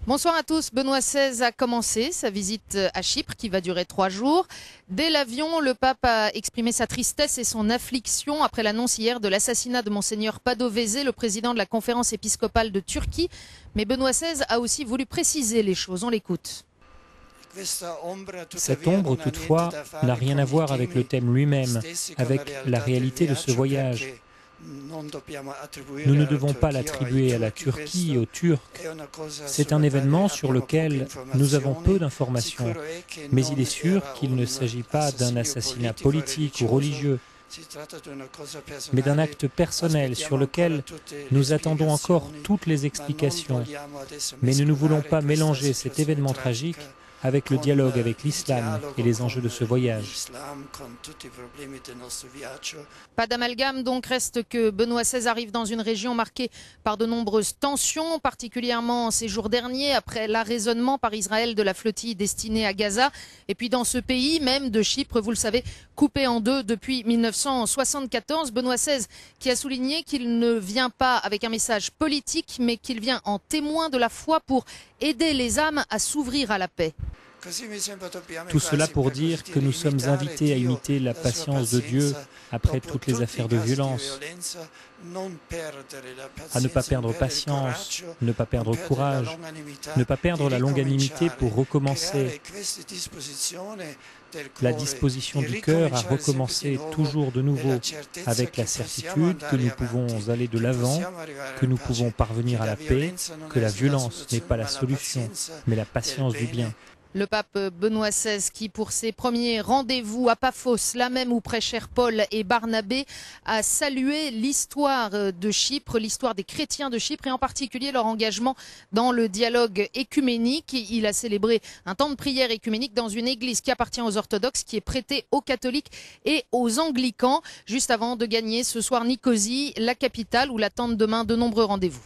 Bonsoir à tous. Benoît XVI a commencé sa visite à Chypre qui va durer 3 jours. Dès l'avion, le pape a exprimé sa tristesse et son affliction après l'annonce hier de l'assassinat de Monseigneur Padovese, le président de la conférence épiscopale de Turquie. Mais Benoît XVI a aussi voulu préciser les choses. On l'écoute. Cette ombre, toutefois, n'a rien à voir avec le thème lui-même, avec la réalité de ce voyage. Nous ne devons pas l'attribuer à la Turquie et aux Turcs. C'est un événement sur lequel nous avons peu d'informations, mais il est sûr qu'il ne s'agit pas d'un assassinat politique ou religieux, mais d'un acte personnel sur lequel nous attendons encore toutes les explications. Mais nous ne voulons pas mélanger cet événement tragique avec le dialogue avec l'islam et les enjeux de ce voyage. Pas d'amalgame donc, reste que Benoît XVI arrive dans une région marquée par de nombreuses tensions, particulièrement ces jours derniers après l'arraisonnement par Israël de la flottille destinée à Gaza. Et puis dans ce pays, même de Chypre, vous le savez, coupé en deux depuis 1974, Benoît XVI qui a souligné qu'il ne vient pas avec un message politique, mais qu'il vient en témoin de la foi pour aider les âmes à s'ouvrir à la paix. Tout cela pour dire que nous sommes invités à imiter la patience de Dieu après toutes les affaires de violence, à ne pas perdre patience, ne pas perdre courage, ne pas perdre la longanimité pour recommencer, la disposition du cœur à recommencer toujours de nouveau, avec la certitude que nous pouvons aller de l'avant, que nous pouvons parvenir à la paix, que la violence n'est pas la solution, mais la patience du bien. Le pape Benoît XVI qui, pour ses premiers rendez-vous à Paphos, là même où prêchèrent Paul et Barnabé, a salué l'histoire de Chypre, l'histoire des chrétiens de Chypre et en particulier leur engagement dans le dialogue écuménique. Il a célébré un temps de prière écuménique dans une église qui appartient aux orthodoxes, qui est prêtée aux catholiques et aux anglicans, juste avant de gagner ce soir Nicosie, la capitale où l'attendent demain de nombreux rendez-vous.